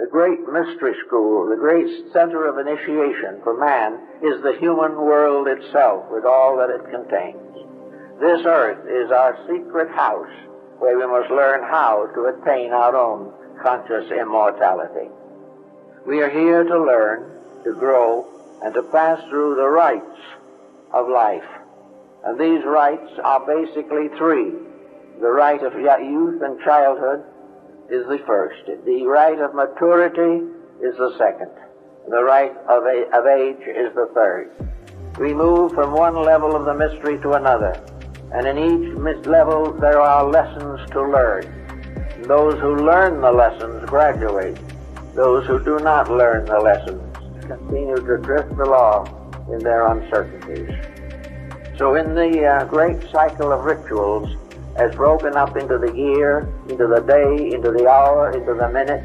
The great mystery school, the great center of initiation for man is the human world itself with all that it contains. This earth is our secret house where we must learn how to attain our own conscious immortality. We are here to learn, to grow, and to pass through the rites of life. And these rites are basically three. The rite of youth and childhood is the first. The rite of maturity is the second. The rite of age is the third. We move from one level of the mystery to another, and in each level there are lessons to learn. Those who learn the lessons graduate. Those who do not learn the lessons continue to drift along in their uncertainties. So in the great cycle of rituals, as broken up into the year, into the day, into the hour, into the minute,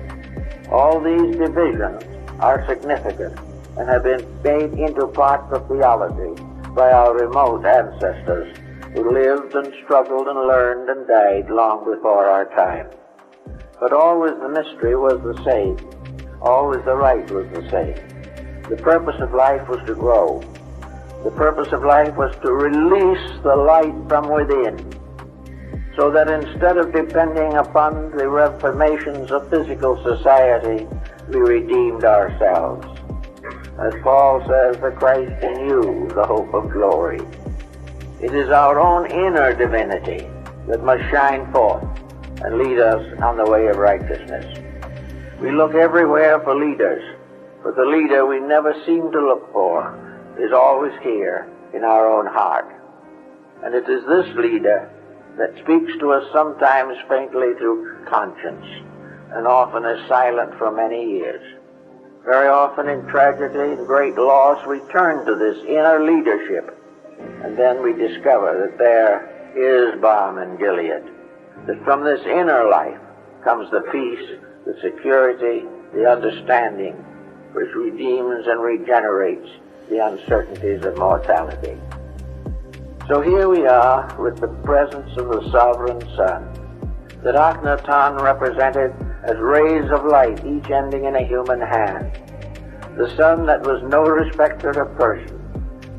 all these divisions are significant and have been made into parts of theology by our remote ancestors who lived and struggled and learned and died long before our time. But always the mystery was the same. Always the rite was the same. The purpose of life was to grow. The purpose of life was to release the light from within, so that instead of depending upon the reformations of physical society, we redeemed ourselves. As Paul says, the Christ in you, the hope of glory. It is our own inner divinity that must shine forth and lead us on the way of righteousness. We look everywhere for leaders, but the leader we never seem to look for is always here in our own heart. And it is this leader that speaks to us sometimes faintly through conscience, and often is silent for many years. Very often in tragedy and great loss we turn to this inner leadership, and then we discover that there is balm in Gilead, that from this inner life comes the peace, the security, the understanding, which redeems and regenerates the uncertainties of mortality. So here we are with the presence of the sovereign sun, that Akhenaton represented as rays of light, each ending in a human hand. The sun that was no respecter of person,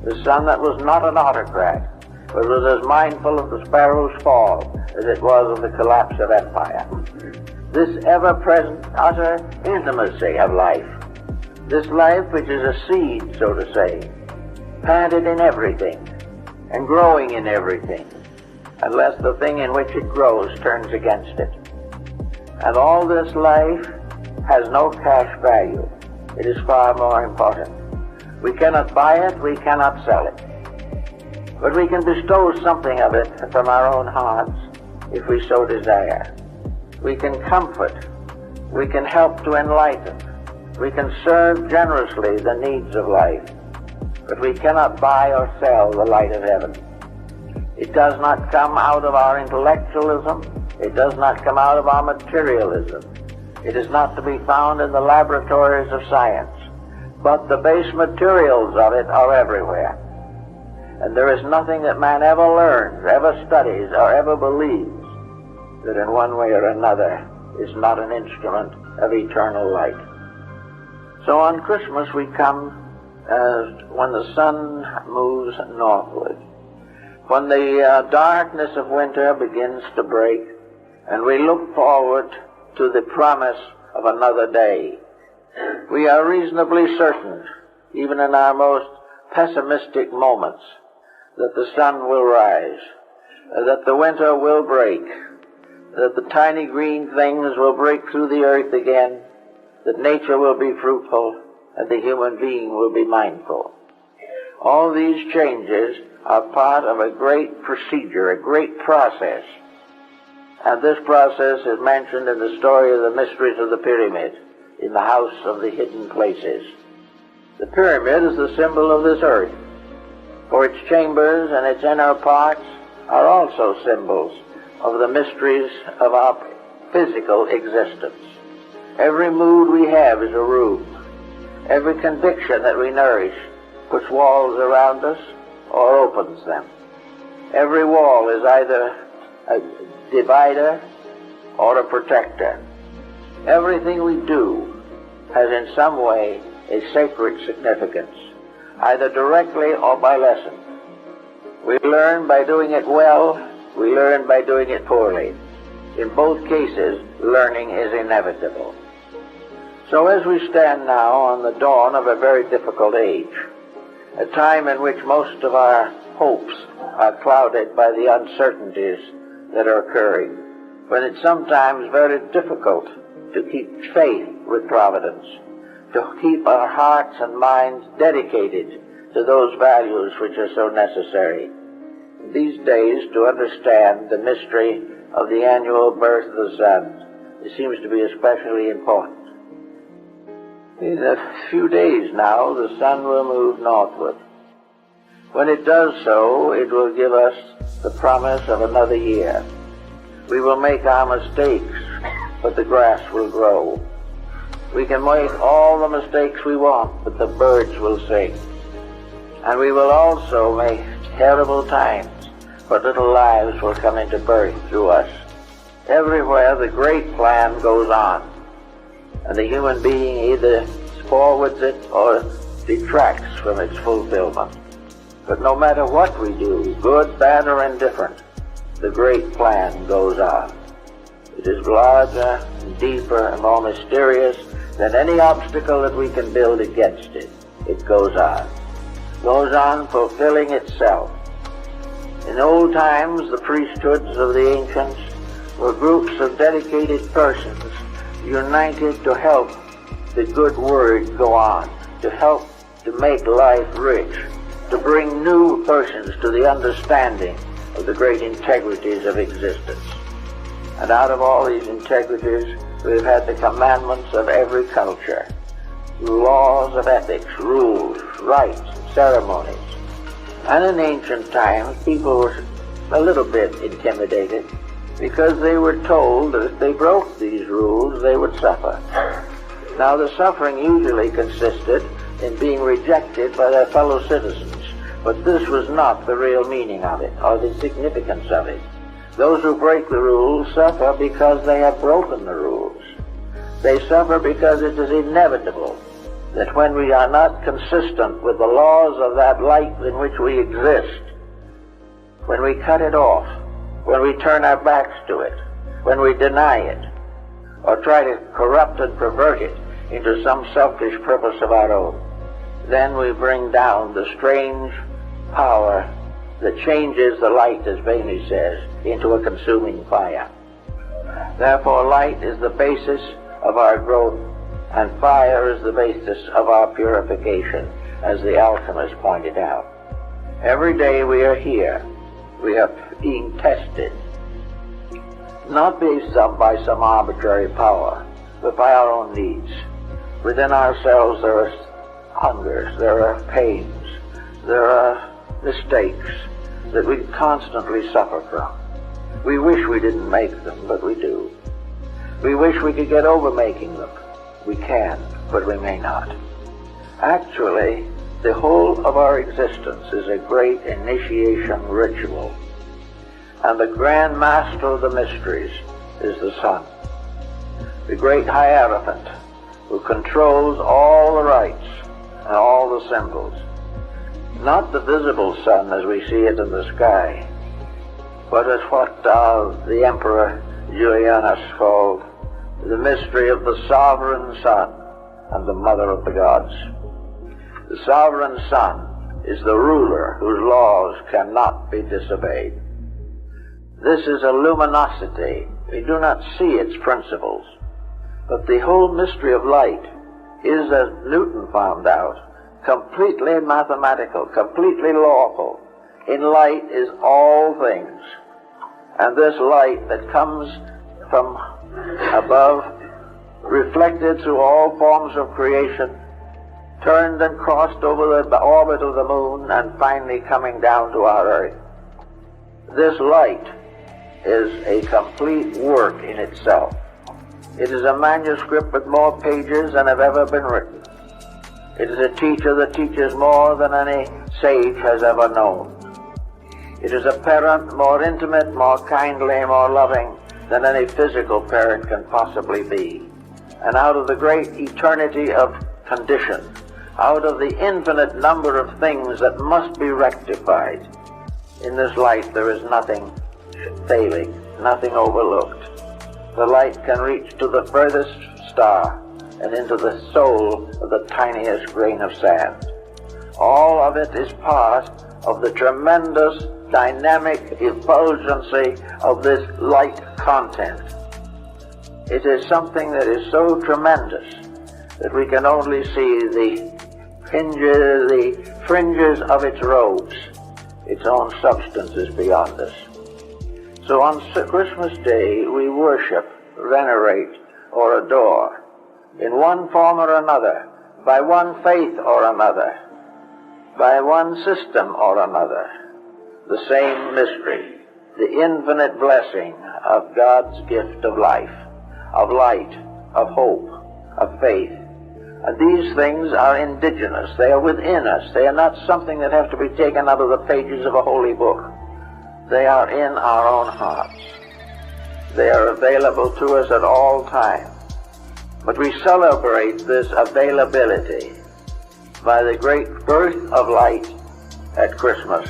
the sun that was not an autocrat, but was as mindful of the sparrow's fall as it was of the collapse of empire. This ever-present, utter intimacy of life, this life which is a seed, so to say, planted in everything, and growing in everything, unless the thing in which it grows turns against it. And all this life has no cash value. It is far more important. We cannot buy it, we cannot sell it. But we can bestow something of it from our own hearts if we so desire. We can comfort, we can help to enlighten, we can serve generously the needs of life. But we cannot buy or sell the light of heaven. It does not come out of our intellectualism. It does not come out of our materialism. It is not to be found in the laboratories of science. But the base materials of it are everywhere. And there is nothing that man ever learns, ever studies, or ever believes that in one way or another is not an instrument of eternal light. So on Christmas we come when the sun moves northward, when the darkness of winter begins to break, and we look forward to the promise of another day. We are reasonably certain, even in our most pessimistic moments, that the sun will rise, that the winter will break, that the tiny green things will break through the earth again, that nature will be fruitful, and the human being will be mindful. All these changes are part of a great procedure, a great process. And this process is mentioned in the story of the mysteries of the pyramid, in the house of the hidden places. The pyramid is the symbol of this earth, for its chambers and its inner parts are also symbols of the mysteries of our physical existence. Every mood we have is a room. Every conviction that we nourish puts walls around us or opens them. Every wall is either a divider or a protector. Everything we do has in some way a sacred significance, either directly or by lesson. We learn by doing it well, we learn by doing it poorly. In both cases, learning is inevitable. So as we stand now on the dawn of a very difficult age, a time in which most of our hopes are clouded by the uncertainties that are occurring, when it's sometimes very difficult to keep faith with Providence, to keep our hearts and minds dedicated to those values which are so necessary. These days, to understand the mystery of the annual birth of the sun, it seems to be especially important. In a few days now, the sun will move northward. When it does so, it will give us the promise of another year. We will make our mistakes, but the grass will grow. We can make all the mistakes we want, but the birds will sing. And we will also make terrible times, but little lives will come into birth through us. Everywhere the great plan goes on, and the human being either forwards it or detracts from its fulfillment. But no matter what we do, good, bad, or indifferent, the great plan goes on. It is larger and deeper and more mysterious than any obstacle that we can build against it. It goes on fulfilling itself. In old times, the priesthoods of the ancients were groups of dedicated persons united to help the good word go on, to help to make life rich, to bring new persons to the understanding of the great integrities of existence. And out of all these integrities, we've had the commandments of every culture, laws of ethics, rules, rites, ceremonies. And in ancient times, people were a little bit intimidated because they were told that if they broke these rules, they would suffer. Now, the suffering usually consisted in being rejected by their fellow citizens, but this was not the real meaning of it, or the significance of it. Those who break the rules suffer because they have broken the rules. They suffer because it is inevitable that when we are not consistent with the laws of that light in which we exist, when we cut it off, when we turn our backs to it, when we deny it, or try to corrupt and pervert it into some selfish purpose of our own, then we bring down the strange power that changes the light, as Bailey says, into a consuming fire. Therefore, light is the basis of our growth, and fire is the basis of our purification, as the alchemist pointed out. Every day we are here, we are being tested, not based by some arbitrary power, but by our own needs. Within ourselves there are hungers, there are pains, there are mistakes that we constantly suffer from. We wish we didn't make them, but we do. We wish we could get over making them. We can, but we may not. Actually, the whole of our existence is a great initiation ritual. And the grand master of the mysteries is the sun, the great hierophant who controls all the rites and all the symbols. Not the visible sun as we see it in the sky, but as what the Emperor Julianus called the mystery of the sovereign sun and the mother of the gods. The sovereign sun is the ruler whose laws cannot be disobeyed. This is a luminosity. We do not see its principles. But the whole mystery of light is, as Newton found out, completely mathematical, completely lawful. In light is all things. And this light that comes from above, reflected through all forms of creation, turned and crossed over the orbit of the moon, and finally coming down to our earth. This light is a complete work in itself. It is a manuscript with more pages than have ever been written. It is a teacher that teaches more than any sage has ever known. It is a parent more intimate, more kindly, more loving than any physical parent can possibly be. and out of the great eternity of condition, out of the infinite number of things that must be rectified, in this light there is nothing failing, nothing overlooked. The light can reach to the furthest star and into the soul of the tiniest grain of sand. All of it is part of the tremendous dynamic effulgency of this light content. It is something that is so tremendous that we can only see the fringes of its robes. Its own substance is beyond us. So on Christmas Day we worship, venerate, or adore, in one form or another, by one faith or another, by one system or another, the same mystery, the infinite blessing of God's gift of life, of light, of hope, of faith. And these things are indigenous. They are within us. They are not something that have to be taken out of the pages of a holy book. They are in our own hearts. They are available to us at all times. But we celebrate this availability by the great birth of light at Christmas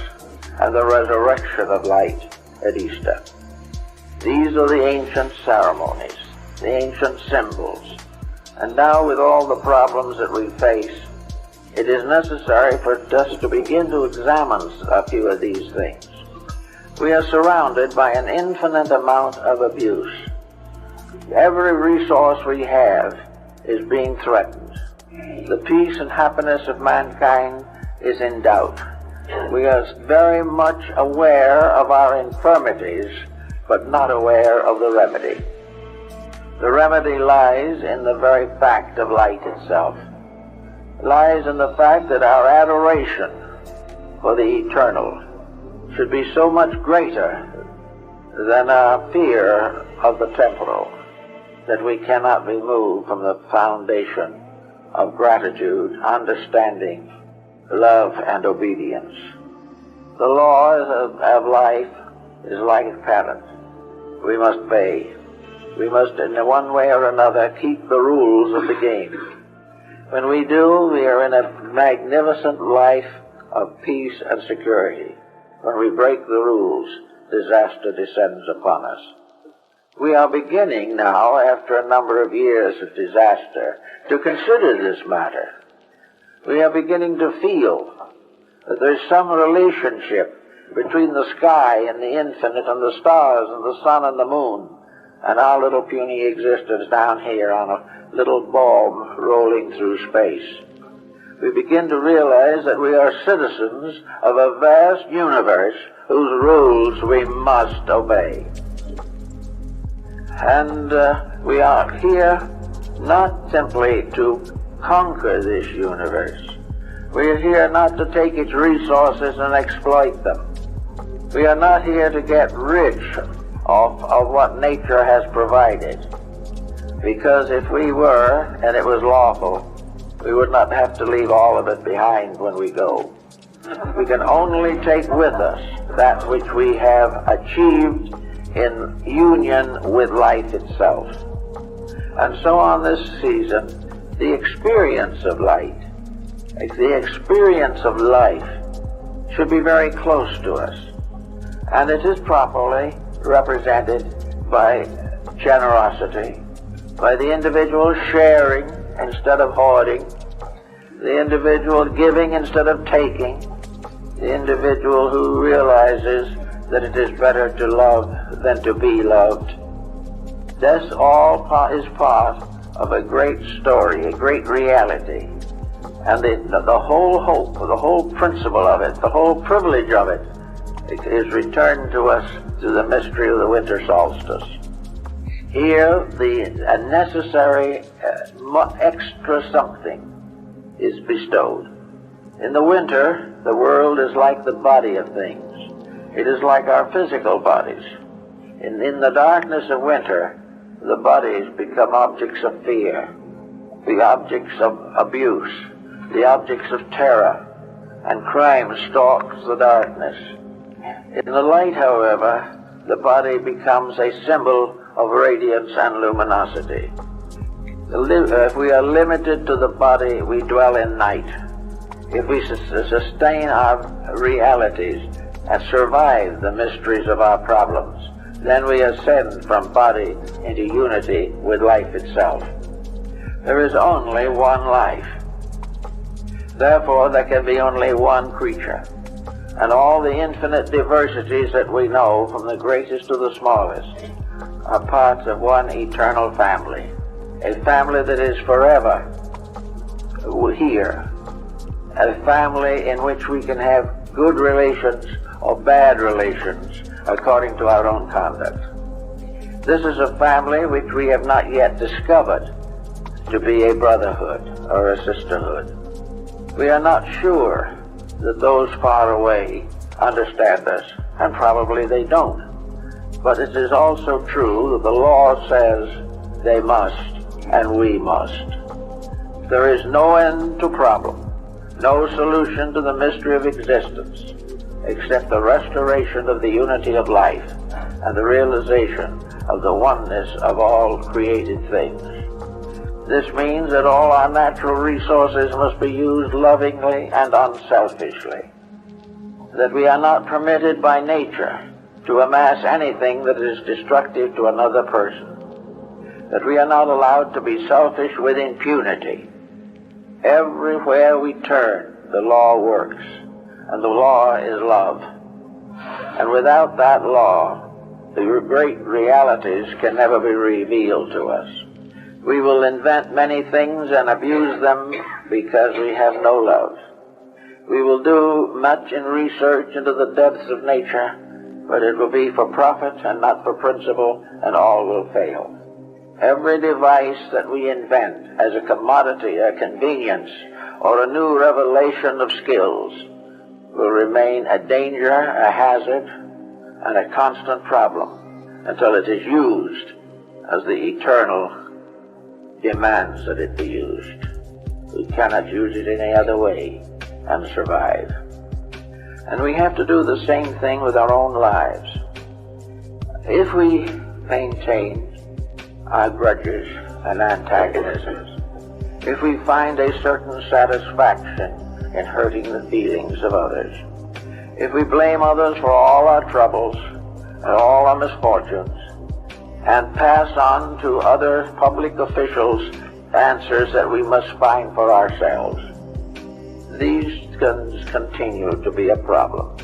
and the resurrection of light at Easter. These are the ancient ceremonies, the ancient symbols. And now, with all the problems that we face, it is necessary for us to begin to examine a few of these things. We are surrounded by an infinite amount of abuse. Every resource we have is being threatened. The peace and happiness of mankind is in doubt. We are very much aware of our infirmities, but not aware of the remedy. The remedy lies in the very fact of light itself. It lies in the fact that our adoration for the eternal should be so much greater than our fear of the temporal, that we cannot be moved from the foundation of gratitude, understanding, love, and obedience. The laws of life is like a parent. We must obey. We must, in one way or another, keep the rules of the game. When we do, we are in a magnificent life of peace and security. When we break the rules, disaster descends upon us. We are beginning now, after a number of years of disaster, to consider this matter. We are beginning to feel that there's some relationship between the sky and the infinite and the stars and the sun and the moon and our little puny existence down here on a little bulb rolling through space. We begin to realize that we are citizens of a vast universe whose rules we must obey. And we are here not simply to conquer this universe. We are here not to take its resources and exploit them. We are not here to get rich of what nature has provided. Because if we were, and it was lawful, we would not have to leave all of it behind when we go. We can only take with us that which we have achieved in union with life itself. And so on this season, the experience of light, the experience of life, should be very close to us. And it is properly represented by generosity, by the individual sharing instead of hoarding, the individual giving instead of taking, the individual who realizes that it is better to love than to be loved. This all is part of a great story, a great reality. And the whole hope, the whole principle of it, the whole privilege of it, is returned to us through the mystery of the winter solstice. Here, a necessary extra something is bestowed. In the winter, the world is like the body of things. It is like our physical bodies. In the darkness of winter, the bodies become objects of fear, the objects of abuse, the objects of terror, and crime stalks the darkness. In the light, however, the body becomes a symbol of radiance and luminosity. If we are limited to the body, we dwell in night. If we sustain our realities and survive the mysteries of our problems, then we ascend from body into unity with life itself. There is only one life. Therefore, there can be only one creature. And all the infinite diversities that we know, from the greatest to the smallest, are parts of one eternal family. A family that is forever here. A family in which we can have good relations or bad relations according to our own conduct. This is a family which we have not yet discovered to be a brotherhood or a sisterhood. We are not sure that those far away understand us, and probably they don't. But it is also true that the law says they must, and we must. There is no end to problem, no solution to the mystery of existence, except the restoration of the unity of life and the realization of the oneness of all created things. This means that all our natural resources must be used lovingly and unselfishly, that we are not permitted by nature to amass anything that is destructive to another person, that we are not allowed to be selfish with impunity. Everywhere we turn, the law works, and the law is love. And without that law, the great realities can never be revealed to us. We will invent many things and abuse them because we have no love. We will do much in research into the depths of nature, but it will be for profit and not for principle, and all will fail. Every device that we invent as a commodity, a convenience, or a new revelation of skills will remain a danger, a hazard, and a constant problem until it is used as the eternal demands that it be used. We cannot use it any other way and survive. And we have to do the same thing with our own lives. If we maintain our grudges and antagonisms, if we find a certain satisfaction in hurting the feelings of others, if we blame others for all our troubles and all our misfortunes, and pass on to other public officials answers that we must find for ourselves, these can continue to be a problem.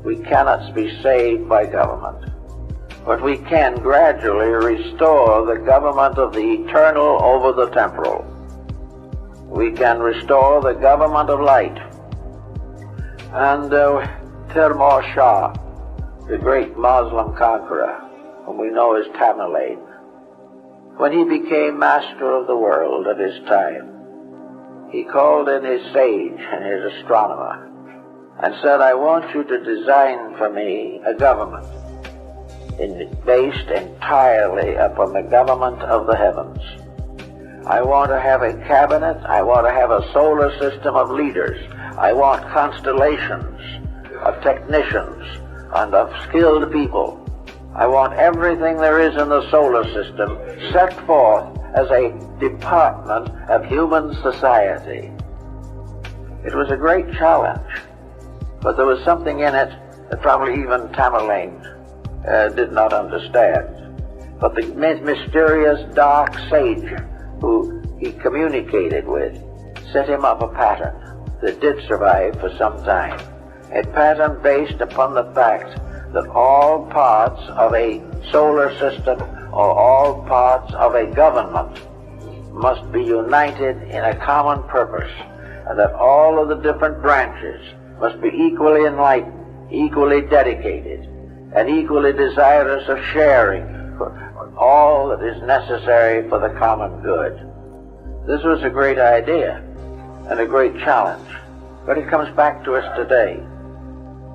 We cannot be saved by government, but we can gradually restore the government of the eternal over the temporal. We can restore the government of light. And Timur Shah, the great Muslim conqueror, whom we know as Tamerlane, when he became master of the world at his time, he called in his sage and his astronomer and said, I want you to design for me a government based entirely upon the government of the heavens. I want to have a cabinet, I want to have a solar system of leaders, I want constellations of technicians and of skilled people. I want everything there is in the solar system set forth as a department of human society. It was a great challenge, but there was something in it that probably even Tamerlane did not understand. But the mysterious dark sage who he communicated with set him up a pattern that did survive for some time. A pattern based upon the fact that all parts of a solar system or all parts of a government must be united in a common purpose, and that all of the different branches must be equally enlightened, equally dedicated, and equally desirous of sharing all that is necessary for the common good. This was a great idea and a great challenge, but it comes back to us today.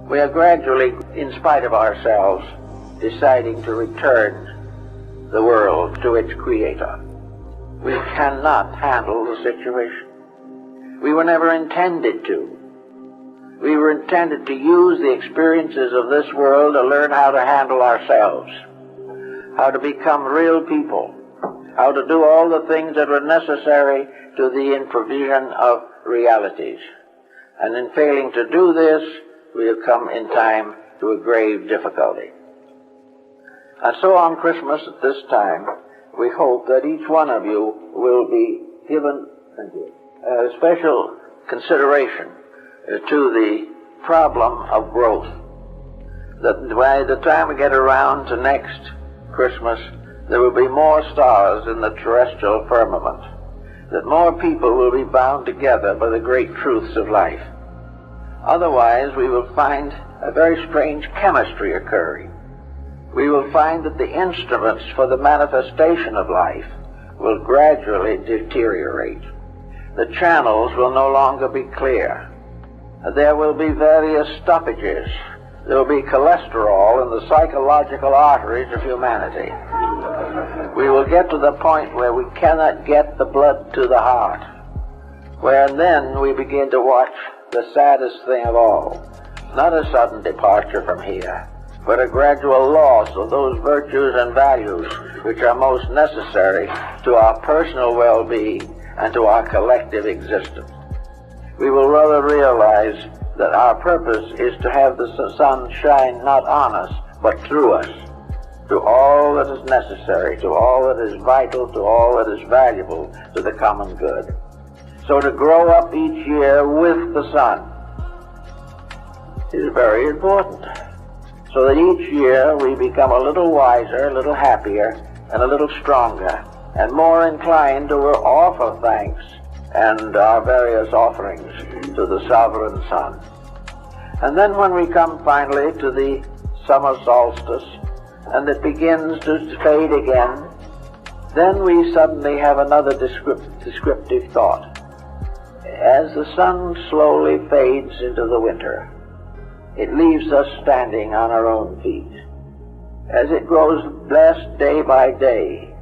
We are gradually, in spite of ourselves, deciding to return the world to its creator. We cannot handle the situation. We were never intended to. We were intended to use the experiences of this world to learn how to handle ourselves, how to become real people, how to do all the things that were necessary to the provision of realities. And in failing to do this, we have come in time to a grave difficulty. And so on Christmas at this time, we hope that each one of you will be given special consideration to the problem of growth. That by the time we get around to next Christmas, there will be more stars in the terrestrial firmament, that more people will be bound together by the great truths of life. Otherwise, we will find a very strange chemistry occurring. We will find that the instruments for the manifestation of life will gradually deteriorate. The channels will no longer be clear. There will be various stoppages. There will be cholesterol in the psychological arteries of humanity. We will get to the point where we cannot get the blood to the heart, where then we begin to watch the saddest thing of all, not a sudden departure from here, but a gradual loss of those virtues and values which are most necessary to our personal well-being and to our collective existence. We will rather realize that our purpose is to have the sun shine not on us, but through us, to all that is necessary, to all that is vital, to all that is valuable to the common good. So to grow up each year with the sun is very important, so that each year we become a little wiser, a little happier, and a little stronger, and more inclined to offer thanks and our various offerings to the sovereign sun. And then when we come finally to the summer solstice, and it begins to fade again, then we suddenly have another descriptive thought. As the sun slowly fades into the winter, it leaves us standing on our own feet. As it grows less day by day,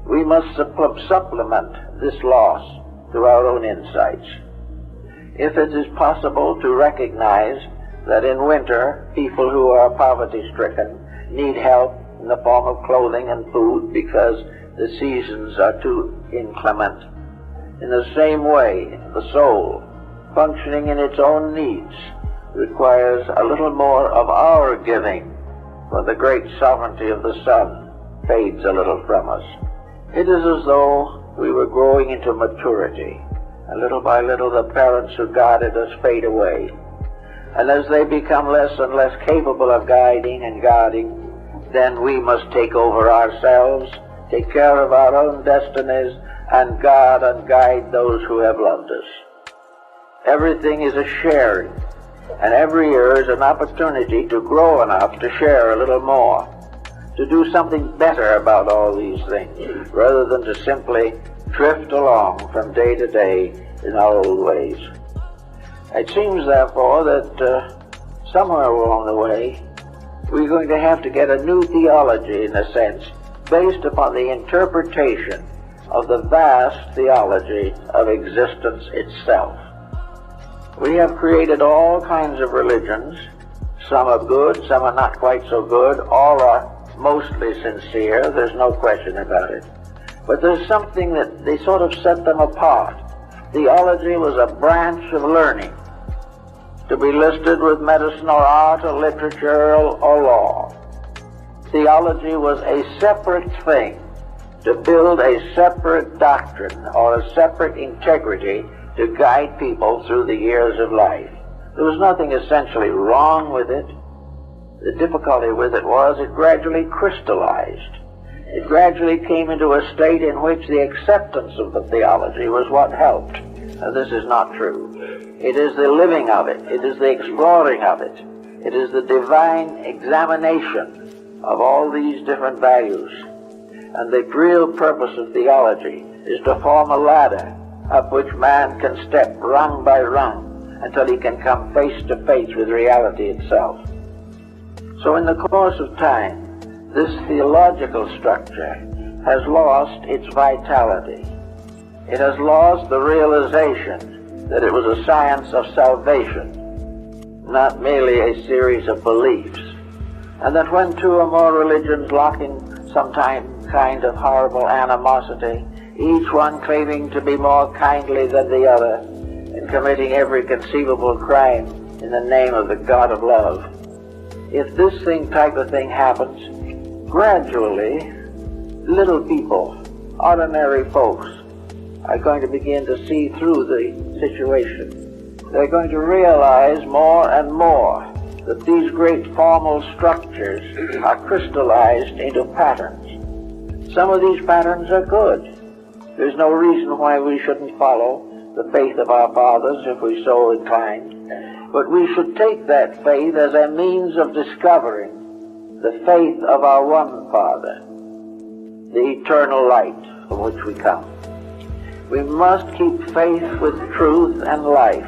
we must supplement this loss through our own insights. If it is possible to recognize that in winter people who are poverty-stricken need help in the form of clothing and food because the seasons are too inclement, in the same way, the soul, functioning in its own needs, requires a little more of our giving, for the great sovereignty of the sun fades a little from us. It is as though we were growing into maturity, and little by little the parents who guarded us fade away. And as they become less and less capable of guiding and guarding, then we must take over ourselves, take care of our own destinies, and guard and guide those who have loved us. Everything is a sharing, and every year is an opportunity to grow enough to share a little more, to do something better about all these things, rather than to simply drift along from day to day in our old ways. It seems, therefore, that somewhere along the way, we're going to have to get a new theology, in a sense, based upon the interpretation of the vast theology of existence itself. We have created all kinds of religions. Some are good, some are not quite so good. All are mostly sincere, there's no question about it. But there's something that they sort of set them apart. Theology was a branch of learning, to be listed with medicine or art or literature or law. Theology was a separate thing, to build a separate doctrine or a separate integrity to guide people through the years of life. There was nothing essentially wrong with it. The difficulty with it was it gradually crystallized. It gradually came into a state in which the acceptance of the theology was what helped. And this is not true. It is the living of it. It is the exploring of it. It is the divine examination of all these different values. And the real purpose of theology is to form a ladder up which man can step rung by rung until he can come face to face with reality itself. So in the course of time, this theological structure has lost its vitality. It has lost the realization that it was a science of salvation, not merely a series of beliefs, and that when two or more religions lock in sometime kind of horrible animosity, each one claiming to be more kindly than the other, and committing every conceivable crime in the name of the God of love. If this type of thing happens, gradually, little people, ordinary folks, are going to begin to see through the situation. They're going to realize more and more that these great formal structures are crystallized into patterns. Some of these patterns are good. There's no reason why we shouldn't follow the faith of our fathers if we so inclined. But we should take that faith as a means of discovering the faith of our one Father, the eternal light from which we come. We must keep faith with truth and life,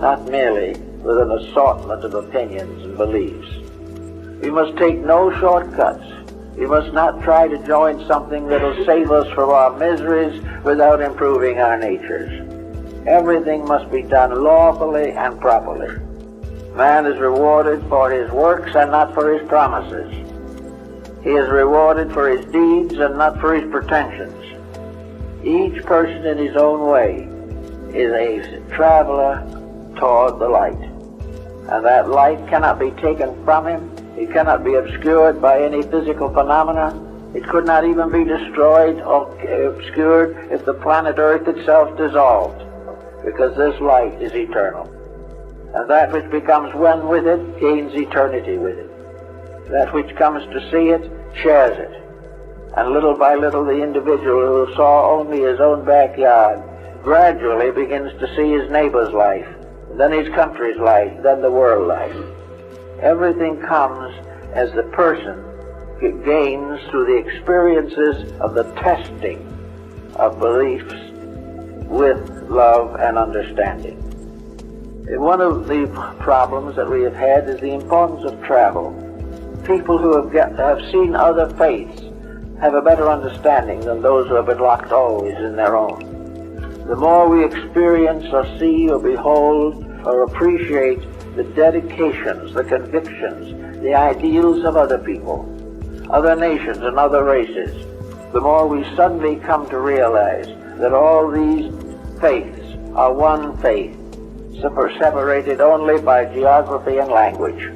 not merely with an assortment of opinions and beliefs. We must take no shortcuts. We must not try to join something that will save us from our miseries without improving our natures. Everything must be done lawfully and properly. Man is rewarded for his works and not for his promises. He is rewarded for his deeds and not for his pretensions. Each person in his own way is a traveler toward the light. And that light cannot be taken from him. It cannot be obscured by any physical phenomena. It could not even be destroyed or obscured if the planet Earth itself dissolved, because this light is eternal. And that which becomes one with it gains eternity with it. That which comes to see it shares it. And little by little the individual who saw only his own backyard gradually begins to see his neighbor's life, then his country's life, then the world life. Everything comes as the person gains through the experiences of the testing of beliefs with love and understanding. And one of the problems that we have had is the importance of travel. People who have seen other faiths have a better understanding than those who have been locked always in their own. The more we experience or see or behold or appreciate the dedications, the convictions, the ideals of other people, other nations and other races, the more we suddenly come to realize that all these faiths are one faith, separated only by geography and language.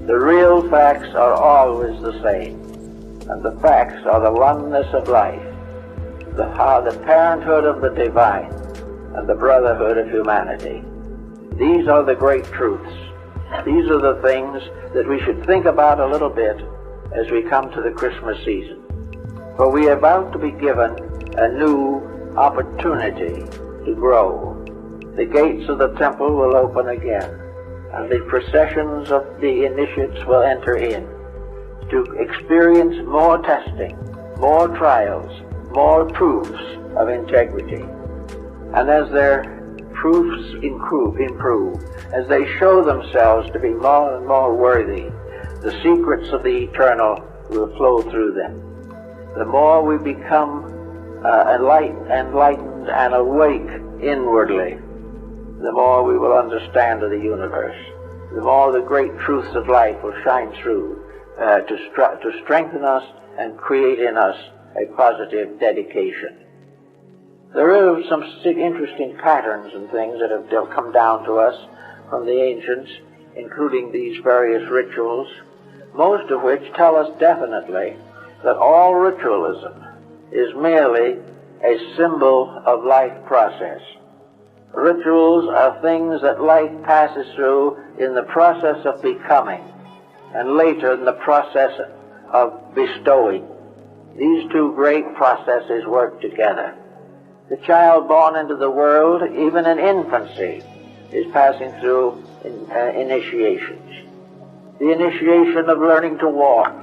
The real facts are always the same, and the facts are the oneness of life, the parenthood of the divine, and the brotherhood of humanity. These are the great truths. These are the things that we should think about a little bit as we come to the Christmas season. For we are about to be given a new opportunity to grow. The gates of the temple will open again, and the processions of the initiates will enter in to experience more testing, more trials, more proofs of integrity. And as their proofs improve, as they show themselves to be more and more worthy, the secrets of the eternal will flow through them. The more we become enlightened and awake inwardly, the more we will understand of the universe. The more the great truths of life will shine through to strengthen us and create in us a positive dedication. There are some interesting patterns and things that have come down to us from the ancients, including these various rituals, most of which tell us definitely that all ritualism is merely a symbol of life process. Rituals are things that life passes through in the process of becoming, and later in the process of bestowing. These two great processes work together. The child born into the world, even in infancy, is passing through initiations. The initiation of learning to walk,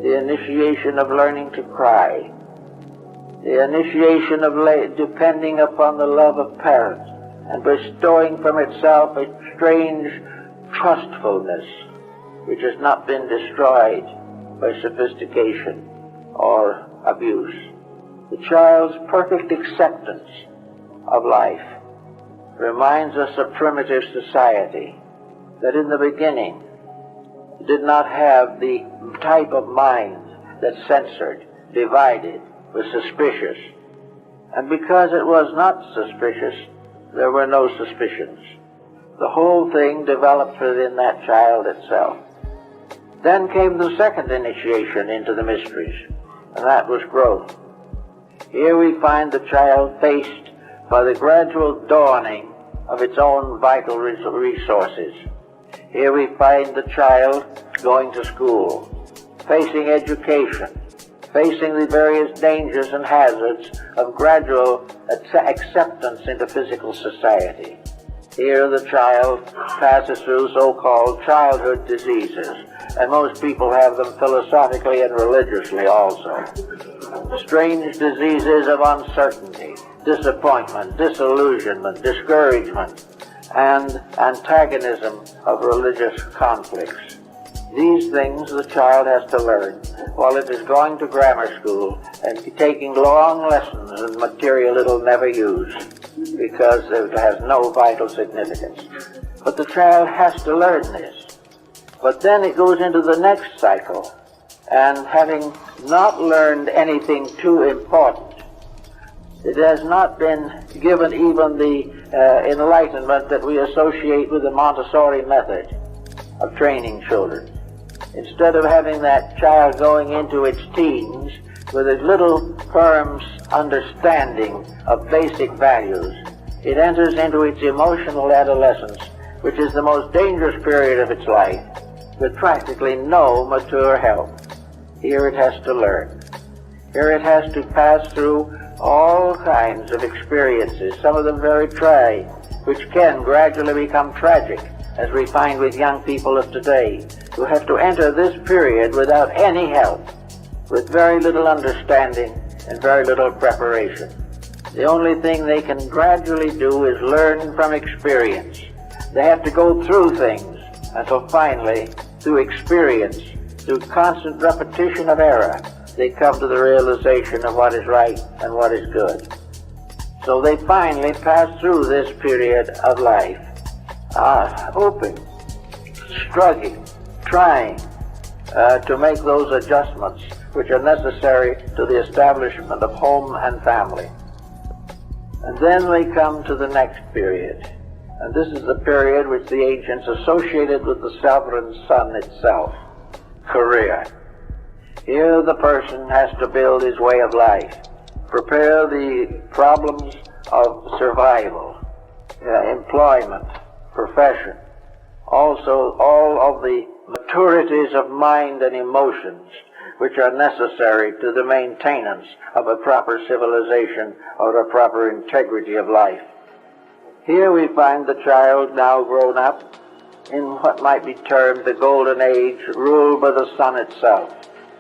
the initiation of learning to cry, the initiation of depending upon the love of parents and bestowing from itself a strange trustfulness which has not been destroyed by sophistication or abuse. The child's perfect acceptance of life reminds us of primitive society that in the beginning did not have the type of mind that censored divided, was suspicious. And because it was not suspicious, there were no suspicions. The whole thing developed within that child itself. Then came the second initiation into the mysteries, and that was growth. Here we find the child faced by the gradual dawning of its own vital resources. Here we find the child going to school, facing education, facing the various dangers and hazards of gradual acceptance into physical society. Here the child passes through so-called childhood diseases, and most people have them philosophically and religiously also. Strange diseases of uncertainty, disappointment, disillusionment, discouragement, and antagonism of religious conflicts. These things the child has to learn while it is going to grammar school and taking long lessons in material it will never use because it has no vital significance. But the child has to learn this. But then it goes into the next cycle, and having not learned anything too important, it has not been given even the enlightenment that we associate with the Montessori method of training children. Instead of having that child going into its teens with a little firm understanding of basic values, it enters into its emotional adolescence, which is the most dangerous period of its life, with practically no mature help. Here it has to learn. Here it has to pass through all kinds of experiences, some of them very trying, which can gradually become tragic, as we find with young people of today, who have to enter this period without any help, with very little understanding and very little preparation. The only thing they can gradually do is learn from experience. They have to go through things until finally, through experience, through constant repetition of error, they come to the realization of what is right and what is good. So they finally pass through this period of life, hoping, struggling, trying to make those adjustments which are necessary to the establishment of home and family. And then we come to the next period. And this is the period which the ancients associated with the sovereign sun itself, career. Here the person has to build his way of life, prepare the problems of survival, employment, profession, also all of the maturities of mind and emotions which are necessary to the maintenance of a proper civilization or a proper integrity of life. Here we find the child now grown up in what might be termed the golden age, ruled by the sun itself.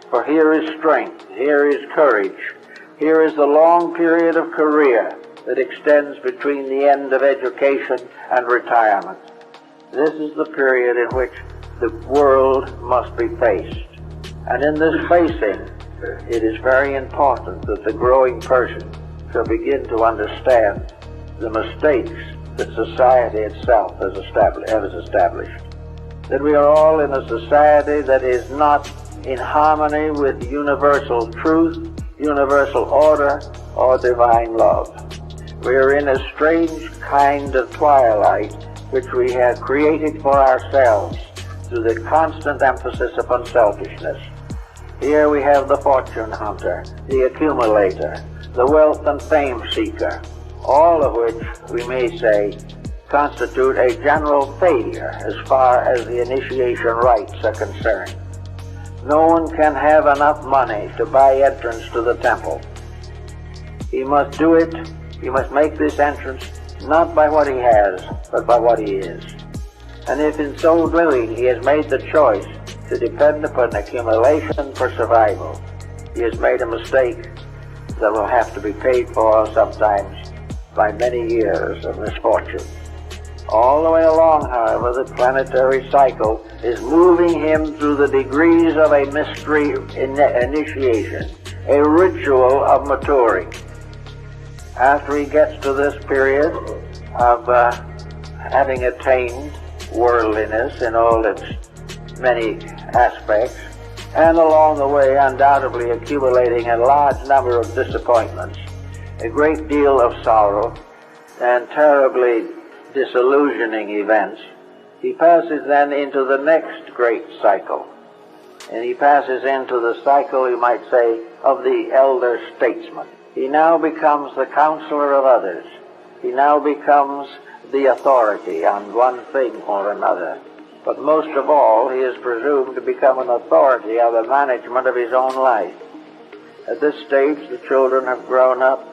For here is strength, here is courage, here is the long period of career that extends between the end of education and retirement. This is the period in which the world must be faced. And in this facing, it is very important that the growing person shall begin to understand the mistakes that society itself has established. That we are all in a society that is not in harmony with universal truth, universal order, or divine love. We are in a strange kind of twilight which we have created for ourselves through the constant emphasis upon selfishness. Here we have the fortune hunter, the accumulator, the wealth and fame seeker, all of which, we may say, constitute a general failure as far as the initiation rites are concerned. No one can have enough money to buy entrance to the temple. He must do it, he must make this entrance not by what he has, but by what he is. And if in so doing he has made the choice to depend upon accumulation for survival, he has made a mistake that will have to be paid for sometimes by many years of misfortune. All the way along, however, the planetary cycle is moving him through the degrees of a mystery initiation, a ritual of maturing. After he gets to this period of having attained worldliness in all its many aspects, and along the way undoubtedly accumulating a large number of disappointments, a great deal of sorrow, and terribly disillusioning events, he passes then into the next great cycle. And he passes into the cycle, you might say, of the elder statesman. He now becomes the counselor of others. He now becomes the authority on one thing or another. But most of all, he is presumed to become an authority on the management of his own life. At this stage, the children have grown up.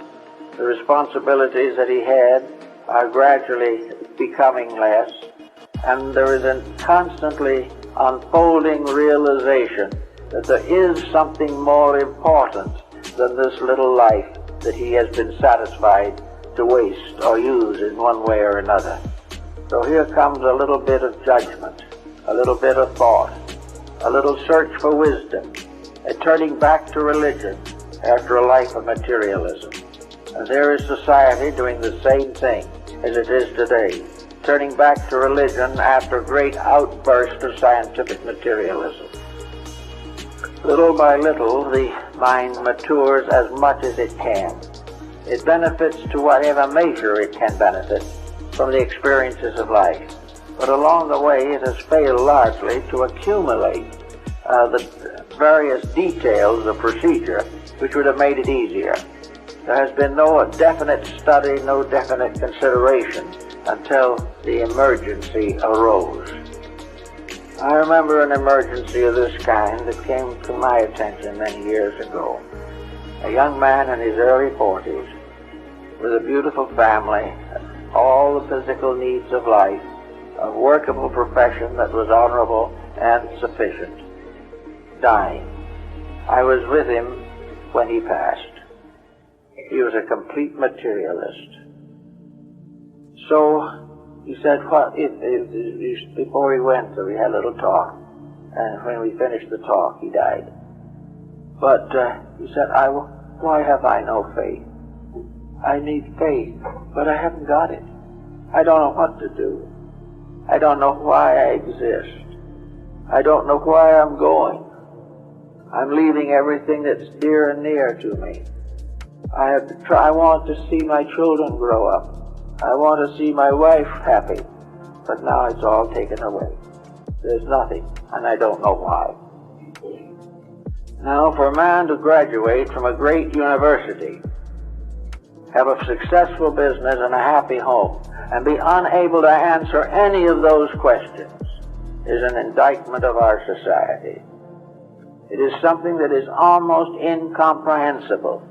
The responsibilities that he had are gradually becoming less. And there is a constantly unfolding realization that there is something more important than this little life that he has been satisfied to waste or use in one way or another. So here comes a little bit of judgment, a little bit of thought, a little search for wisdom, a turning back to religion after a life of materialism. And there is society doing the same thing as it is today, turning back to religion after a great outburst of scientific materialism. Little by little, the mind matures as much as it can. It benefits to whatever measure it can benefit from the experiences of life. But along the way, it has failed largely to accumulate the various details of procedure which would have made it easier. There has been no definite study, no definite consideration until the emergency arose. I remember an emergency of this kind that came to my attention many years ago. A young man in his early 40s, with a beautiful family, all the physical needs of life, a workable profession that was honorable and sufficient, dying. I was with him when he passed. He was a complete materialist. So he said, before he went, so we had a little talk, and when we finished the talk, he died. But he said, why have I no faith? I need faith, but I haven't got it. I don't know what to do. I don't know why I exist. I don't know why I'm going. I'm leaving everything that's dear and near to me. I want to see my children grow up. I want to see my wife happy. But now it's all taken away. There's nothing, and I don't know why. Now, for a man to graduate from a great university, have a successful business and a happy home, and be unable to answer any of those questions is an indictment of our society. It is something that is almost incomprehensible,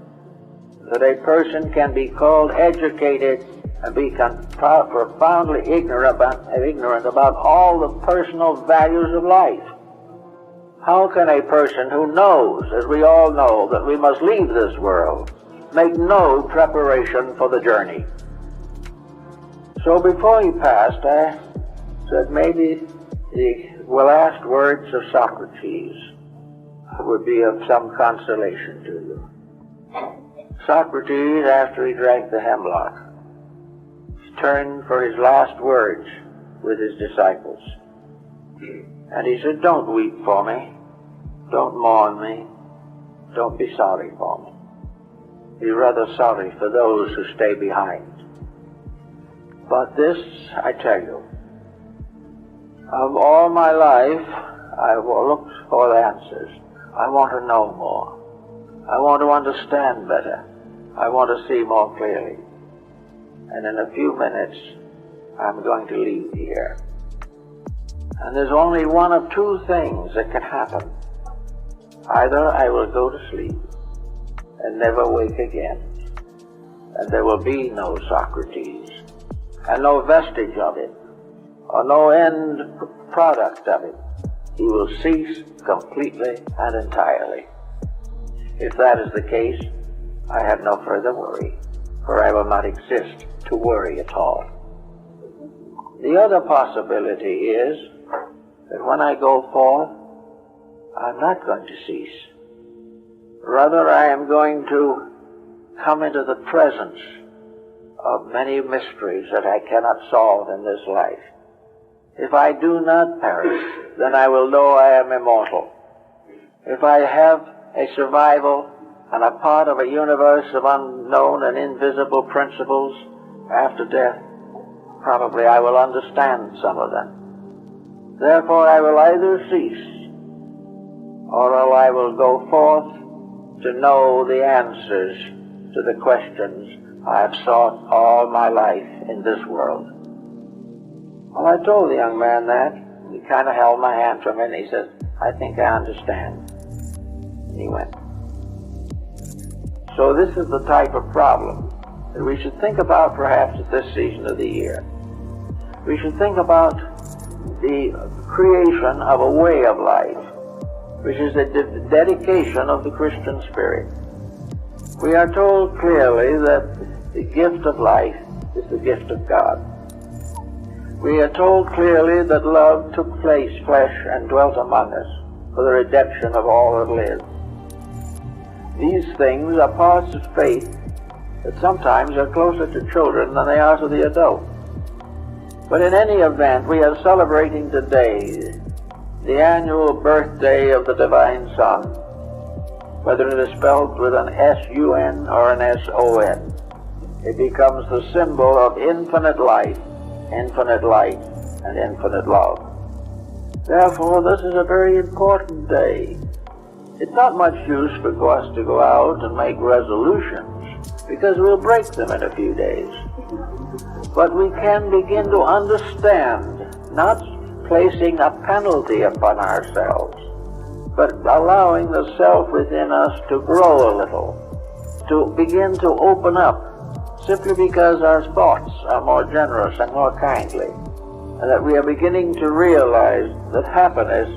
that a person can be called educated and be profoundly ignorant about all the personal values of life. How can a person who knows, as we all know, that we must leave this world, make no preparation for the journey? So before he passed, I said maybe the last words of Socrates would be of some consolation to you. Socrates, after he drank the hemlock, turned for his last words with his disciples. And he said, don't weep for me. Don't mourn me. Don't be sorry for me. Be rather sorry for those who stay behind. But this, I tell you, of all my life, I've looked for the answers. I want to know more. I want to understand better. I want to see more clearly. And in a few minutes, I'm going to leave here. And there's only one of two things that can happen. Either I will go to sleep and never wake again, and there will be no Socrates, and no vestige of it, or no end product of it. He will cease completely and entirely. If that is the case, I have no further worry, for I will not exist to worry at all. The other possibility is that when I go forth, I'm not going to cease. Rather, I am going to come into the presence of many mysteries that I cannot solve in this life. If I do not perish, then I will know I am immortal. if I have a survival and a part of a universe of unknown and invisible principles after death, probably I will understand some of them. Therefore I will either cease, or I will go forth to know the answers to the questions I have sought all my life in this world. Well, I told the young man that. He kind of held my hand for a minute. He says, I think I understand. And he went. So this is the type of problem that we should think about perhaps at this season of the year. We should think about the creation of a way of life, which is a dedication of the Christian spirit. We are told clearly that the gift of life is the gift of God. We are told clearly that love took flesh and dwelt among us for the redemption of all that lives. These things are parts of faith that sometimes are closer to children than they are to the adult. But in any event, we are celebrating today the annual birthday of the Divine Son, whether it is spelled with an S-U-N or an S-O-N. It becomes the symbol of infinite life, infinite light, and infinite love. Therefore, this is a very important day. It's not much use for us to go out and make resolutions, because we'll break them in a few days. But we can begin to understand, not placing a penalty upon ourselves, but allowing the self within us to grow a little, to begin to open up, simply because our thoughts are more generous and more kindly, and that we are beginning to realize that happiness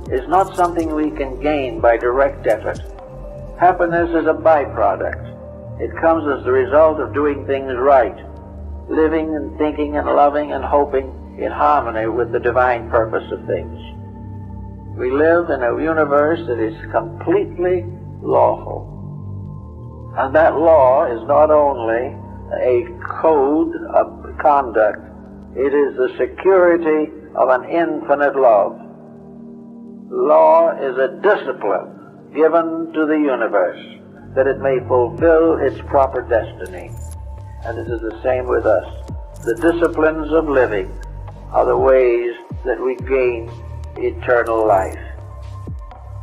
is not something we can gain by direct effort. Happiness is a byproduct. It comes as the result of doing things right, living and thinking and loving and hoping in harmony with the divine purpose of things. We live in a universe that is completely lawful. And that law is not only a code of conduct, it is the security of an infinite love. Law is a discipline given to the universe that it may fulfill its proper destiny. And it is the same with us. The disciplines of living are the ways that we gain eternal life.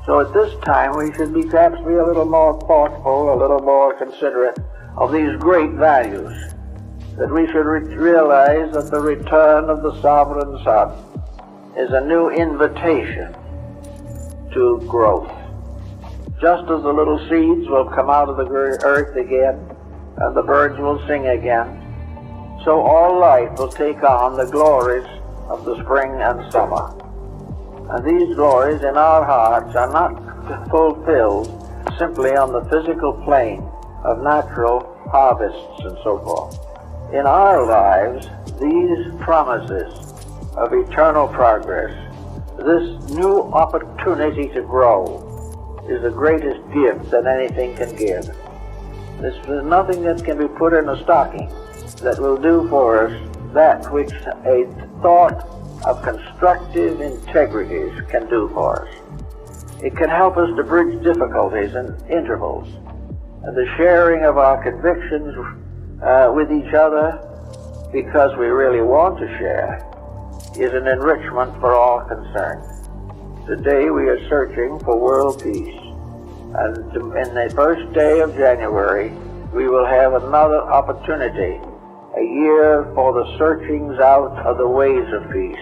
So at this time we should perhaps be a little more thoughtful, a little more considerate of these great values, that we should realize that the return of the sovereign Son is a new invitation to growth. Just as the little seeds will come out of the earth again, and the birds will sing again, so all life will take on the glories of the spring and summer. And these glories in our hearts are not fulfilled simply on the physical plane of natural harvests and so forth. In our lives, these promises of eternal progress, this new opportunity to grow, is the greatest gift that anything can give. There's nothing that can be put in a stocking that will do for us that which a thought of constructive integrities can do for us. It can help us to bridge difficulties and intervals. And the sharing of our convictions with each other, because we really want to share, is an enrichment for all concerned. Today we are searching for world peace. And in the first day of January, we will have another opportunity, a year for the searchings out of the ways of peace.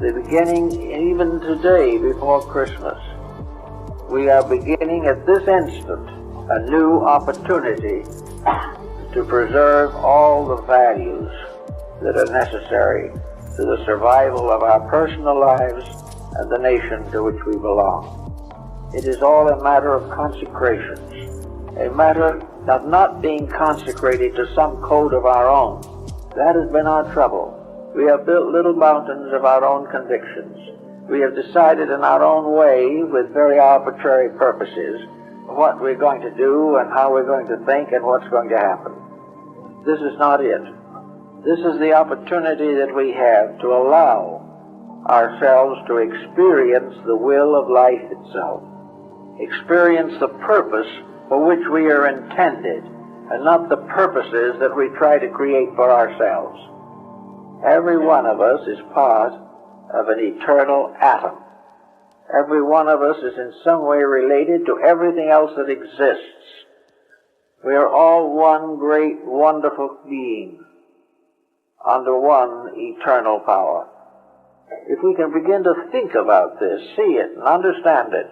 The beginning, even today, before Christmas, we are beginning at this instant a new opportunity to preserve all the values that are necessary to the survival of our personal lives and the nation to which we belong. It is all a matter of consecrations, a matter of not being consecrated to some code of our own. That has been our trouble. We have built little mountains of our own convictions. We have decided in our own way, with very arbitrary purposes, what we're going to do and how we're going to think and what's going to happen. This is not it. This is the opportunity that we have to allow ourselves to experience the will of life itself. experience the purpose for which we are intended, and not the purposes that we try to create for ourselves. Every one of us is part of an eternal atom. Every one of us is in some way related to everything else that exists. We are all one great, wonderful being under one eternal power. If we can begin to think about this, see it, and understand it,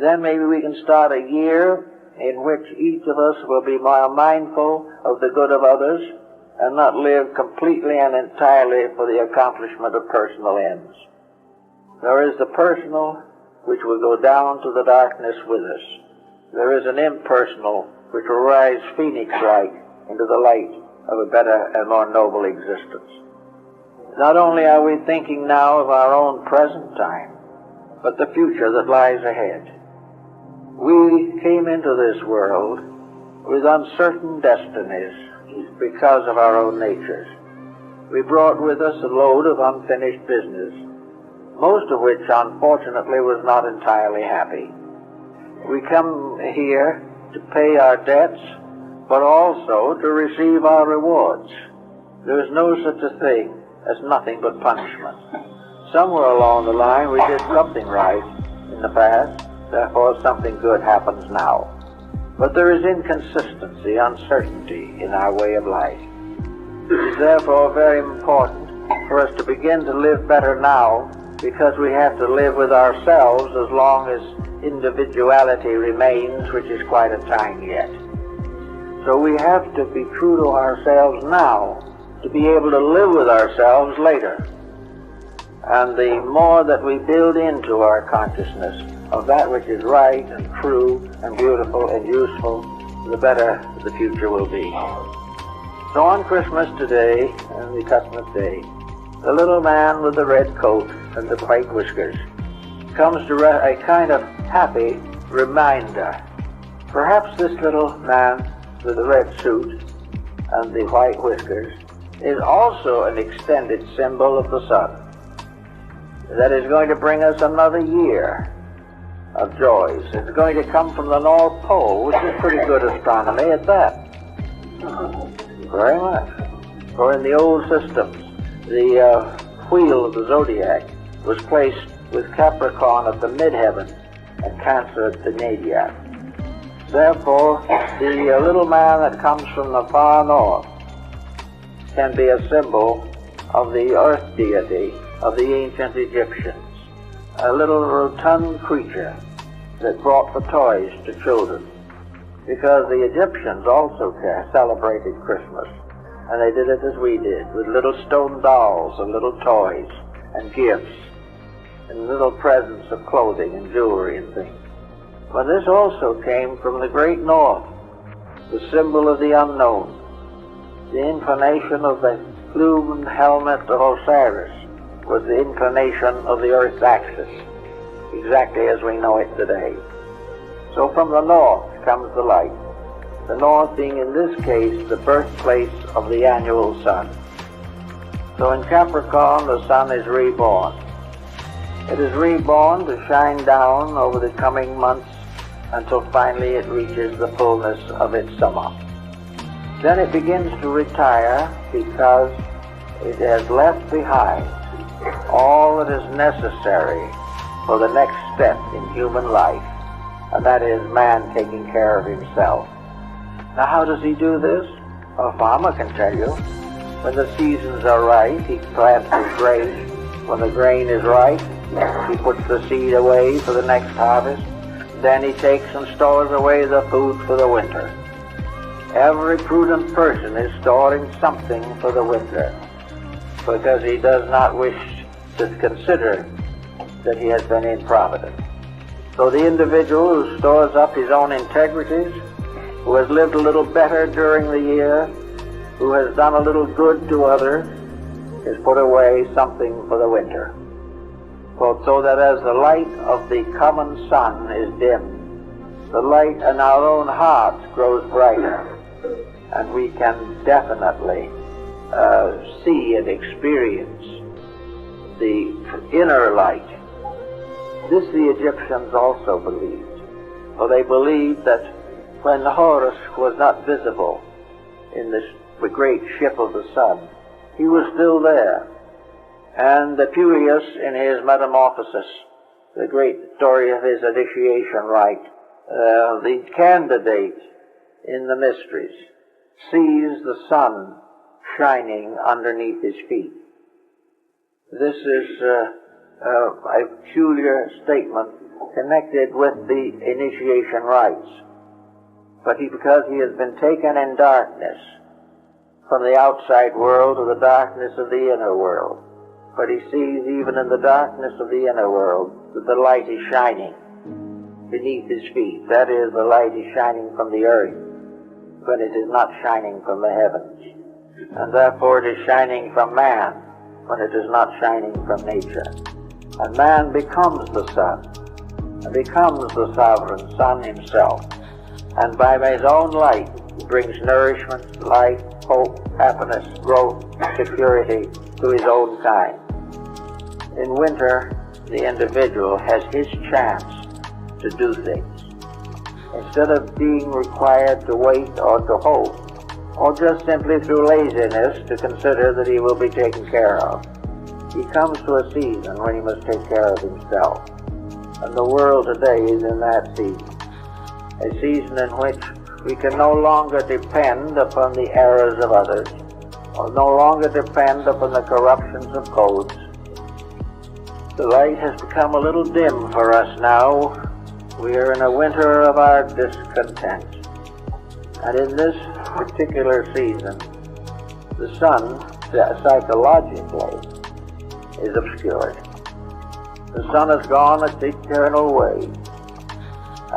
then maybe we can start a year in which each of us will be more mindful of the good of others and not live completely and entirely for the accomplishment of personal ends. There is the personal which will go down to the darkness with us. There is an impersonal which will rise phoenix-like into the light of a better and more noble existence. Not only are we thinking now of our own present time, but the future that lies ahead. We came into this world with uncertain destinies because of our own natures. We brought with us a load of unfinished business, most of which, unfortunately, was not entirely happy. We come here to pay our debts, but also to receive our rewards. There is no such a thing as nothing but punishment. Somewhere along the line we did something right in the past, therefore something good happens now. But there is inconsistency, uncertainty in our way of life. It is therefore very important for us to begin to live better now, because we have to live with ourselves as long as individuality remains, which is quite a time yet. So we have to be true to ourselves now to be able to live with ourselves later. And the more that we build into our consciousness of that which is right and true and beautiful and useful, the better the future will be. So on Christmas today, and the Christmas day, the little man with the red coat and the white whiskers comes to a kind of happy reminder. Perhaps this little man with the red suit and the white whiskers is also an extended symbol of the sun that is going to bring us another year of joys. It's going to come from the North Pole, which is pretty good astronomy at that. Very much. For in the old systems, the wheel of the zodiac was placed with Capricorn at the midheaven and Cancer at the nadir. Therefore, the little man that comes from the far north can be a symbol of the earth deity of the ancient Egyptians, a little rotund creature that brought the toys to children, because the Egyptians also celebrated Christmas, and they did it as we did, with little stone dolls and little toys and gifts and little presents of clothing and jewelry and things. But this also came from the great north, the symbol of the unknown, the inclination of the plumed helmet of Osiris was the inclination of the earth's axis, exactly as we know it today. So from the north comes the light, the north being in this case the birthplace of the annual sun. So in Capricorn the sun is reborn. It is reborn to shine down over the coming months until finally it reaches the fullness of its summer. Then it begins to retire because it has left behind all that is necessary for the next step in human life, and that is man taking care of himself. Now how does he do this? A farmer can tell you. When the seasons are right, he plants his grain. When the grain is right, he puts the seed away for the next harvest. Then he takes and stores away the food for the winter. Every prudent person is storing something for the winter, because he does not wish to consider that he has been improvident. So the individual who stores up his own integrities, who has lived a little better during the year, who has done a little good to others, has put away something for the winter. So that as the light of the common sun is dimmed, the light in our own hearts grows brighter, and we can definitely see and experience the inner light. This the Egyptians also believed. For they believed that when the Horus was not visible in the great ship of the sun, he was still there. And Epiurius, in his Metamorphosis, the great story of his initiation rite, the candidate in the mysteries, sees the sun shining underneath his feet. This is a peculiar statement connected with the initiation rites. But because he has been taken in darkness from the outside world to the darkness of the inner world, but he sees even in the darkness of the inner world that the light is shining beneath his feet. That is, the light is shining from the earth when it is not shining from the heavens. And therefore it is shining from man when it is not shining from nature. And man becomes the sun, and becomes the sovereign sun himself. And by his own light he brings nourishment, life, hope, happiness, growth, security to his own kind. In winter, the individual has his chance to do things. Instead of being required to wait or to hope, or just simply through laziness to consider that he will be taken care of, he comes to a season when he must take care of himself. And the world today is in that season. A season in which we can no longer depend upon the errors of others, or no longer depend upon the corruptions of codes. The light has become a little dim for us now. We are in a winter of our discontent. And in this particular season, the sun, psychologically, is obscured. The sun has gone its eternal way,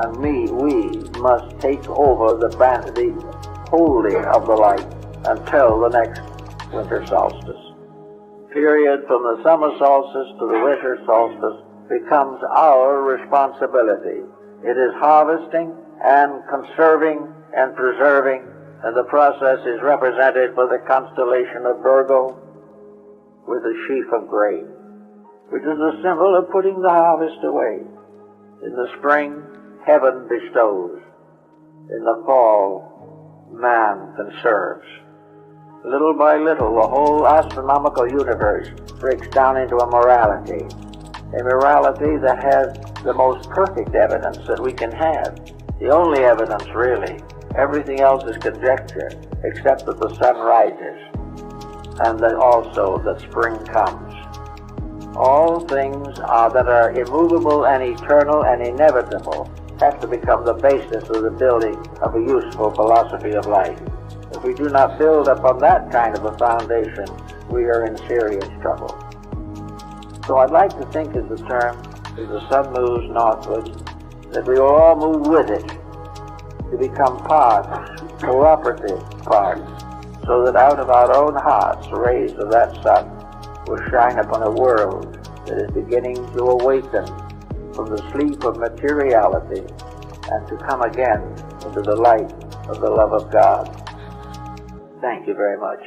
and we must take over the holding of the light until the next winter solstice. Period from the summer solstice to the winter solstice becomes our responsibility. It is harvesting and conserving and preserving, and the process is represented by the constellation of Virgo with a sheaf of grain, which is a symbol of putting the harvest away. In the spring, heaven bestows. In the fall, man conserves. Little by little, the whole astronomical universe breaks down into a morality that has the most perfect evidence that we can have. The only evidence, really. Everything else is conjecture, except that the sun rises, and that also that spring comes. All things that are immovable and eternal and inevitable have to become the basis of the building of a useful philosophy of life. If we do not build upon that kind of a foundation, we are in serious trouble. So I'd like to think as the sun moves northward, that we will all move with it to become parts, cooperative parts, so that out of our own hearts, the rays of that sun will shine upon a world that is beginning to awaken from the sleep of materiality and to come again into the light of the love of God. Thank you very much.